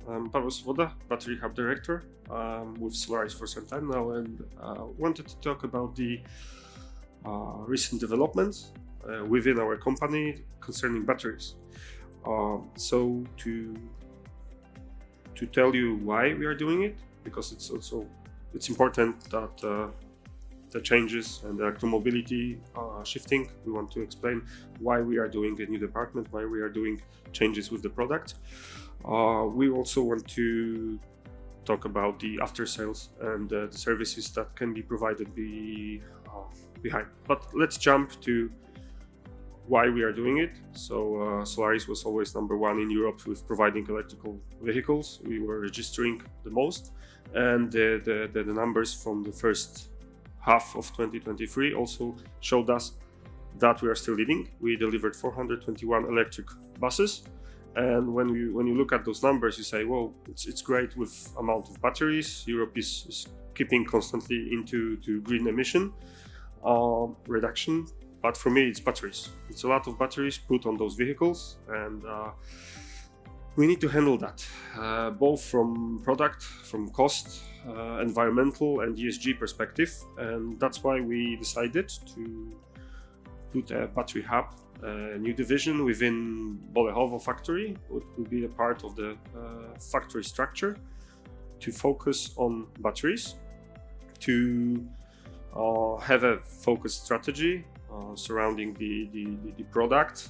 I'm Paweł Swoboda, Battery Hub Director with Solaris for some time now, and wanted to talk about the recent developments within our company concerning batteries. So to tell you why we are doing it, because it's important that the changes and the electromobility shifting. We want to explain why we are doing a new department, why we are doing changes with the product. We also want to talk about the after sales and the services that can be provided behind. But let's jump to why we are doing it. So Solaris was always number one in Europe with providing electrical vehicles. We were registering the most, and the numbers from the first half of 2023 also showed us that we are still leading. We delivered 421 electric buses, and when you look at those numbers, you say, well, it's great with amount of batteries. Europe is keeping constantly into green emission reduction, but for me it's batteries. It's a lot of batteries put on those vehicles, and we need to handle that both from product, from cost, environmental and ESG perspective, and that's why we decided to put a battery hub, a new division within Bolechowo factory, which will be a part of the factory structure, to focus on batteries, to have a focused strategy surrounding the product,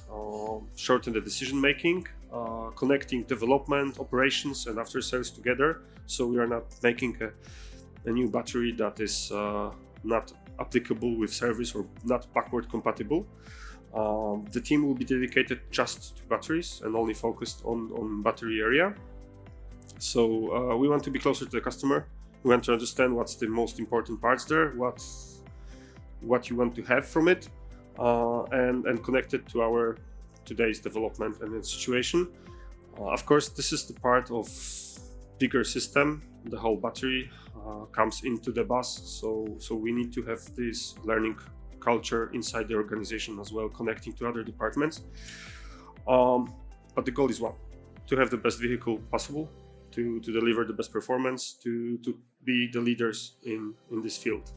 shorten the decision making, connecting development, operations and after sales together, so we are not making a new battery that is not applicable with service or not backward compatible. The team will be dedicated just to batteries and only focused on battery area. So we want to be closer to the customer. We want to understand what's the most important parts there, what you want to have from it, and connect it to our today's development and its situation. Of course, this is the part of bigger system. The whole battery comes into the bus, so we need to have this learning culture inside the organization as well, connecting to other departments. But the goal is one: to have the best vehicle possible, to deliver the best performance, to be the leaders in this field.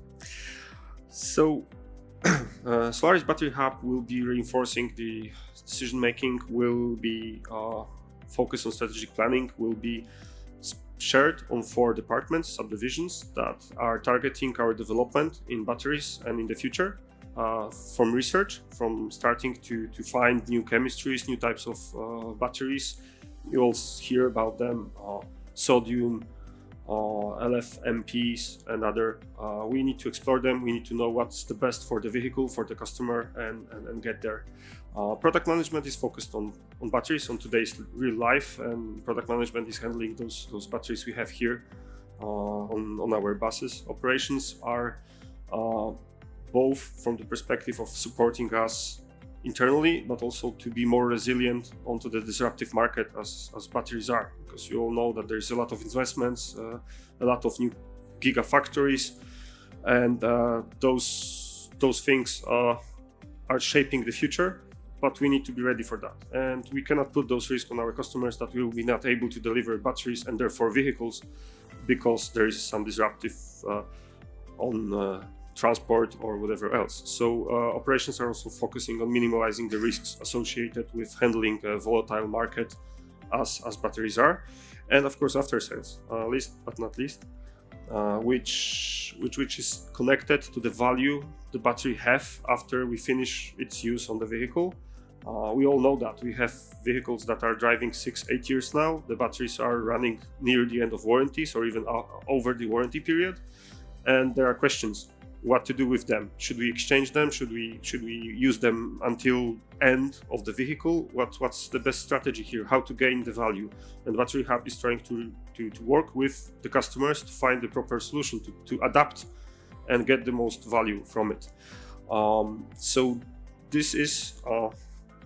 So Solaris Battery Hub will be reinforcing the decision making, will be focused on strategic planning, will be shared on 4 departments, subdivisions that are targeting our development in batteries and in the future, from research, from starting to find new chemistries, new types of batteries. You will hear about them, sodium, LFMPs and other. We need to explore them. We need to know what's the best for the vehicle, for the customer, and get there. Product management is focused on batteries, on today's real life, and product management is handling those batteries we have here on our buses. Operations are both from the perspective of supporting us internally, but also to be more resilient onto the disruptive market as batteries are, because you all know that there's a lot of investments, a lot of new gigafactories, and those things are shaping the future, but we need to be ready for that, and we cannot put those risks on our customers that we will be not able to deliver batteries and therefore vehicles because there is some disruptive on transport or whatever else. So operations are also focusing on minimizing the risks associated with handling a volatile market as batteries are, and of course after sales, least but not least, which is connected to the value the battery have after we finish its use on the vehicle. We all know that we have vehicles that are driving 6-8 years now. The batteries are running near the end of warranties or even over the warranty period, and there are questions: what to do with them? Should we exchange them? Should we use them until end of the vehicle? What's the best strategy here? How to gain the value? And Battery Hub is trying to work with the customers to find the proper solution to adapt and get the most value from it. So this is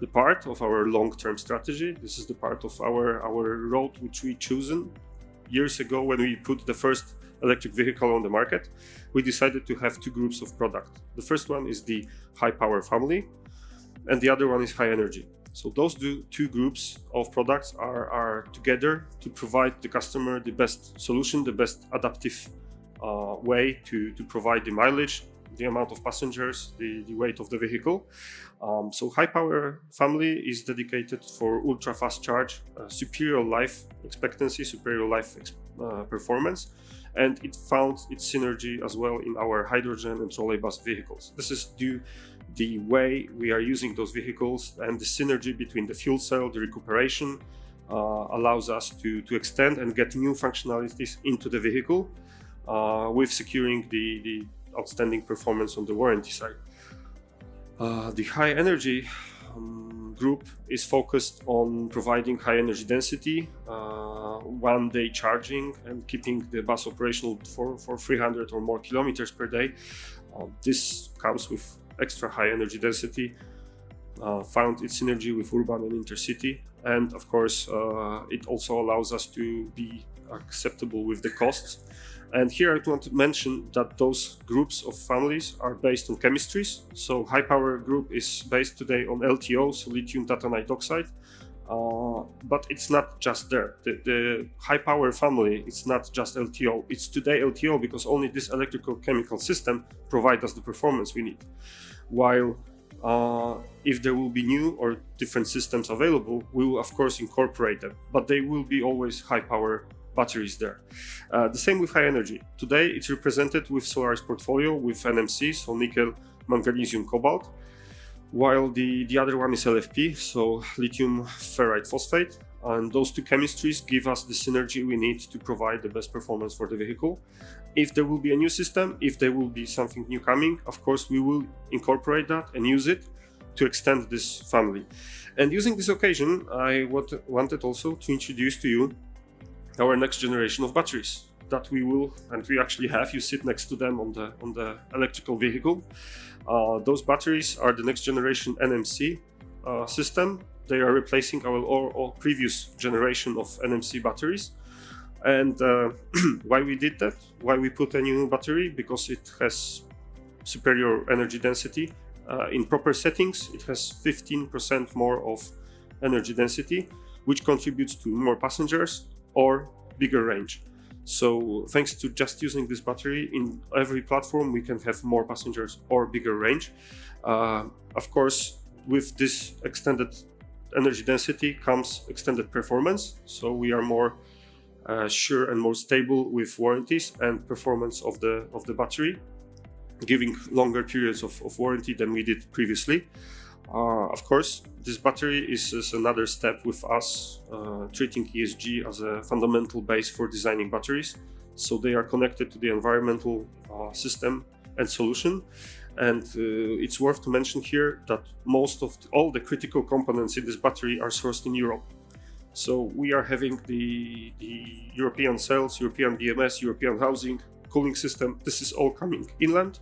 the part of our long-term strategy. This is the part of our road which we chosen years ago when we put the first electric vehicle on the market. We decided to have 2 groups of product. The first one is the high power family, and the other one is high energy. So those two groups of products are together to provide the customer the best solution, the best adaptive way to provide the mileage, the amount of passengers, the weight of the vehicle. So high power family is dedicated for ultra fast charge, superior life expectancy, superior life performance, and it found its synergy as well in our hydrogen and trolley bus vehicles. This is due the way we are using those vehicles, and the synergy between the fuel cell, the recuperation, allows us to extend and get new functionalities into the vehicle, with securing the outstanding performance on the warranty side. The high energy group is focused on providing high energy density, one-day charging, and keeping the bus operational for 300 or more kilometers per day. This comes with extra high energy density, found its synergy with urban and intercity, and of course it also allows us to be acceptable with the costs. And here I want to mention that those groups of families are based on chemistries. So high power group is based today on LTO, so lithium titanate oxide, but it's not just there. The high power family, it's not just LTO. It's today LTO because only this electrical chemical system provides us the performance we need. While if there will be new or different systems available, we will of course incorporate them, but they will be always high power batteries there. The same with high energy. Today it's represented with Solaris portfolio with NMC, so nickel, magnesium, cobalt, while the other one is LFP, so lithium ferrite phosphate. And those two chemistries give us the synergy we need to provide the best performance for the vehicle. If there will be a new system, if there will be something new coming, of course we will incorporate that and use it to extend this family. And using this occasion, I wanted also to introduce to you our next generation of batteries that we will, and we actually have. You sit next to them on the electrical vehicle. Those batteries are the next generation NMC system. They are replacing our previous generation of NMC batteries. And why we did that? Why we put a new battery? Because it has superior energy density. In proper settings, it has 15% more of energy density, which contributes to more passengers or bigger range. So thanks to just using this battery in every platform, we can have more passengers or bigger range. Of course, with this extended energy density comes extended performance. So we are more sure and more stable with warranties and performance of the battery, giving longer periods of warranty than we did previously. Of course, this battery is another step with us treating ESG as a fundamental base for designing batteries. So they are connected to the environmental system and solution. And it's worth to mention here that most of all the critical components in this battery are sourced in Europe. So we are having the European cells, European BMS, European housing, cooling system. This is all coming inland.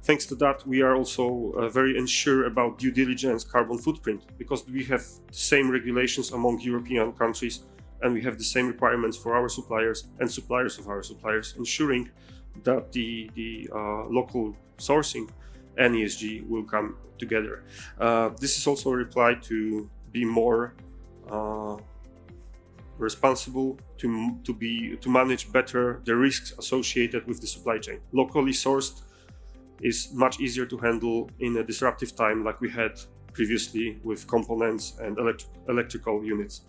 Thanks to that, we are also very unsure about due diligence, carbon footprint, because we have the same regulations among European countries, and we have the same requirements for our suppliers and suppliers of our suppliers, ensuring that the local sourcing and ESG will come together. This is also a reply to be more responsible, to manage better the risks associated with the supply chain. Locally sourced is much easier to handle in a disruptive time like we had previously with components and electrical units.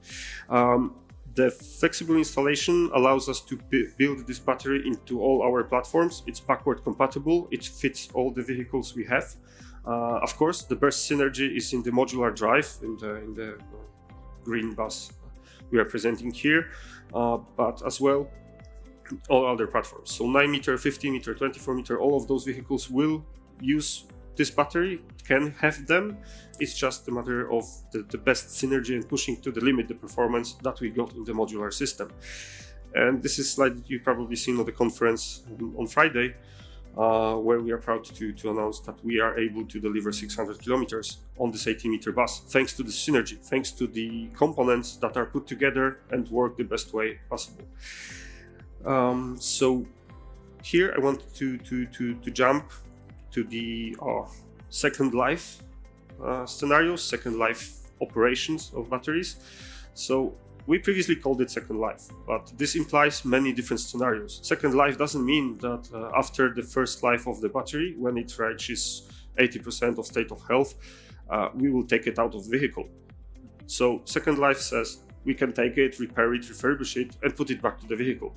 The flexible installation allows us to build this battery into all our platforms. It's backward compatible. It fits all the vehicles we have. Of course, the best synergy is in the modular drive, in the green bus we are presenting here, but as well all other platforms. So 9 meter, 15 meter, 24 meter, all of those vehicles will use this battery, can have them. It's just a matter of the best synergy and pushing to the limit the performance that we got in the modular system. And this is slide that you've probably seen at the conference on Friday, where we are proud to announce that we are able to deliver 600 kilometers on this 80 meter bus, thanks to the synergy, thanks to the components that are put together and work the best way possible. So here I want to jump to the second life scenarios, second life operations of batteries. So we previously called it second life, but this implies many different scenarios. Second life doesn't mean that after the first life of the battery, when it reaches 80% of state of health, we will take it out of the vehicle. So second life says we can take it, repair it, refurbish it, and put it back to the vehicle.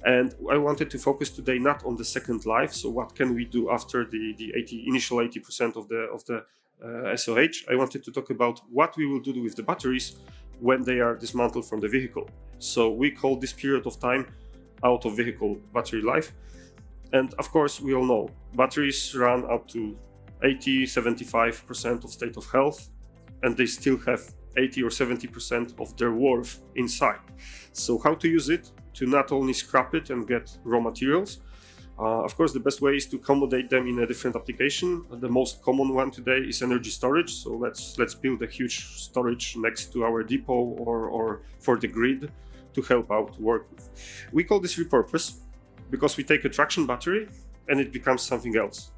And I wanted to focus today not on the second life, so what can we do after the initial 80% of the SOH. I wanted to talk about what we will do with the batteries when they are dismantled from the vehicle. So we call this period of time out of vehicle battery life. And of course, we all know batteries run up to 80-75% of state of health, and they still have 80 or 70% of their worth inside. So how to use it to not only scrap it and get raw materials. Of course, the best way is to accommodate them in a different application. The most common one today is energy storage. So let's build a huge storage next to our depot or for the grid to help out work with. We call this repurpose because we take a traction battery and it becomes something else.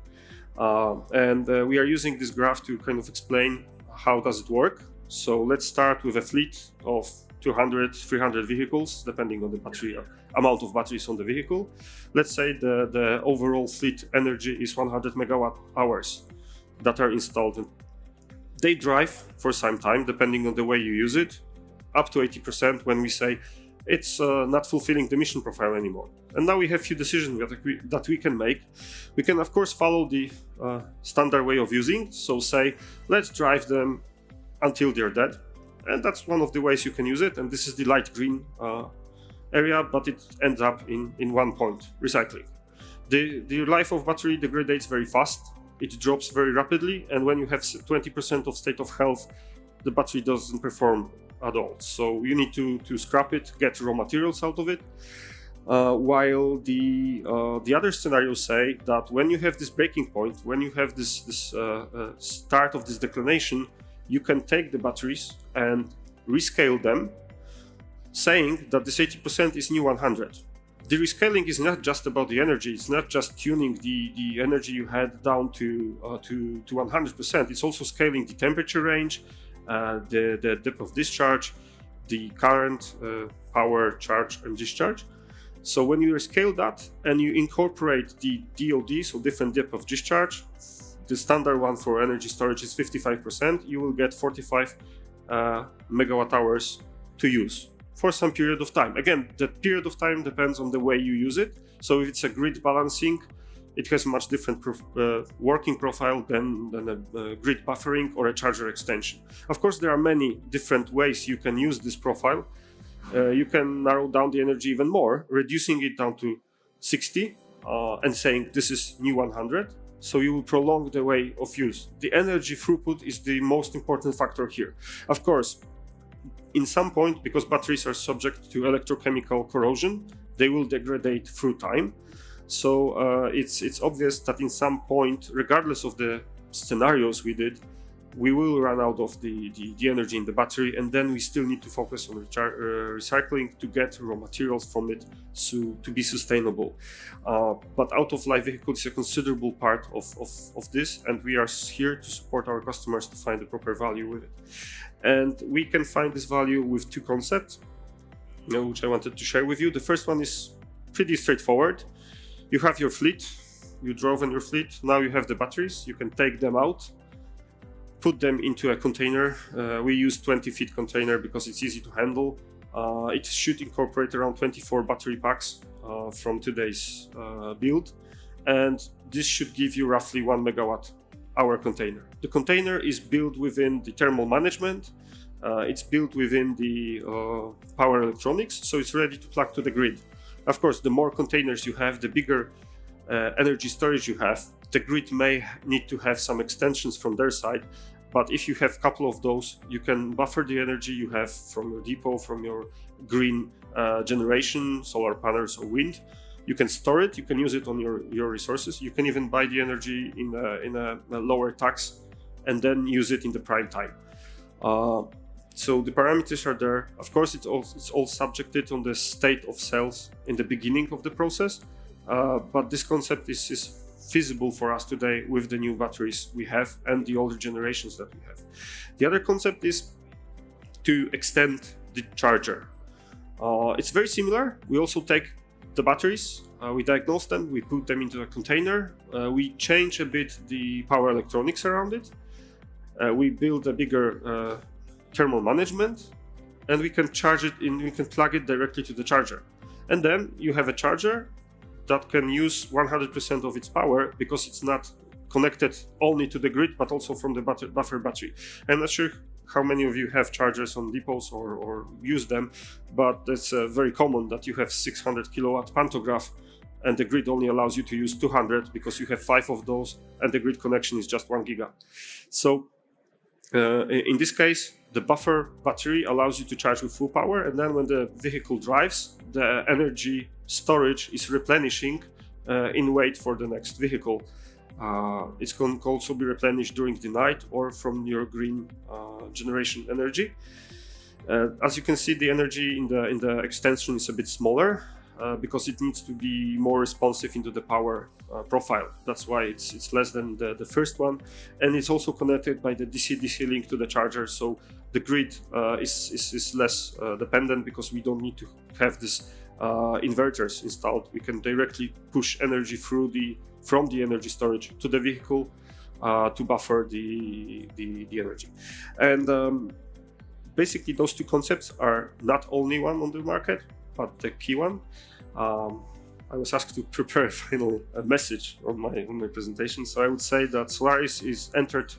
We are using this graph to kind of explain how does it work. So let's start with a fleet of 200, 300 vehicles, depending on the battery amount of batteries on the vehicle. Let's say the overall fleet energy is 100 megawatt hours that are installed. They drive for some time, depending on the way you use it, up to 80% when we say it's not fulfilling the mission profile anymore. And now we have a few decisions that we can make. We can, of course, follow the standard way of using. So say, let's drive them until they're dead. And that's one of the ways you can use it. And this is the light green area, but it ends up in one point, recycling. The life of battery degrades very fast. It drops very rapidly. And when you have 20% of state of health, the battery doesn't perform at all. So you need to scrap it, get raw materials out of it. While the other scenarios say that when you have this breaking point, when you have this start of this declination, you can take the batteries and rescale them, saying that this 80% is new 100. The rescaling is not just about the energy. It's not just tuning the energy you had down to 100%. It's also scaling the temperature range, the depth of discharge, the current, power, charge, and discharge. So when you scale that and you incorporate the DOD, so different depth of discharge, the standard one for energy storage is 55%, you will get 45 megawatt hours to use for some period of time. Again, the period of time depends on the way you use it. So if it's a grid balancing, it has a much different working profile than a grid buffering or a charger extension. Of course, there are many different ways you can use this profile. You can narrow down the energy even more, reducing it down to 60 and saying this is new 100. So you will prolong the way of use. The energy throughput is the most important factor here. Of course, in some point, because batteries are subject to electrochemical corrosion, they will degrade through time. So it's obvious that in some point, regardless of the scenarios we did, we will run out of the energy in the battery, and then we still need to focus on recycling to get raw materials from it to be sustainable. But out-of-life vehicle is a considerable part of this, and we are here to support our customers to find the proper value with it. And we can find this value with two concepts, which I wanted to share with you. The first one is pretty straightforward. You have your fleet, you drove in your fleet, now you have the batteries, you can take them out, put them into a container. We use 20 feet container because it's easy to handle. It should incorporate around 24 battery packs from today's build. And this should give you roughly 1 megawatt hour container. The container is built within the thermal management. It's built within the power electronics, so it's ready to plug to the grid. Of course, the more containers you have, the bigger energy storage you have. The grid may need to have some extensions from their side, but if you have a couple of those, you can buffer the energy you have from your depot, from your green generation, solar panels or wind. You can store it, you can use it on your resources. You can even buy the energy in a lower tax and then use it in the prime time. So the parameters are there. Of course, it's all subjected on the state of cells in the beginning of the process, but this concept is feasible for us today with the new batteries we have and the older generations that we have. The other concept is to extend the charger. It's very similar. We also take the batteries, we diagnose them, we put them into a container, we change a bit the power electronics around it, we build a bigger thermal management, and we can charge it we can plug it directly to the charger. And then you have a charger that can use 100% of its power because it's not connected only to the grid, but also from the buffer battery. I'm not sure how many of you have chargers on depots or use them, but it's very common that you have 600 kilowatt pantograph and the grid only allows you to use 200 because you have 5 of those and the grid connection is just 1 giga. So in this case, the buffer battery allows you to charge with full power, and then when the vehicle drives, the energy storage is replenishing in wait for the next vehicle. It can also be replenished during the night or from your green generation energy. As you can see, the energy in the extension is a bit smaller because it needs to be more responsive into the power profile. That's why it's less than the first one, and it's also connected by the DC-DC link to the charger, so the grid is less dependent because we don't need to have this inverters installed. We can directly push energy from the energy storage to the vehicle to buffer the energy. And basically those two concepts are not only one on the market, but the key one. I was asked to prepare a final message on my presentation, so I would say that Solaris is entered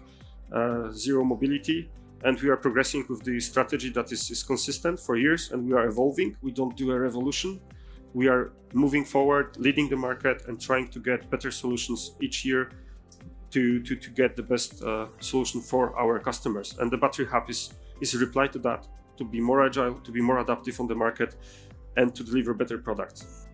zero mobility, and we are progressing with the strategy that is consistent for years, and we are evolving. We don't do a revolution. We are moving forward, leading the market, and trying to get better solutions each year to get the best solution for our customers. And the Battery Hub is a reply to that, to be more agile, to be more adaptive on the market, and to deliver better products.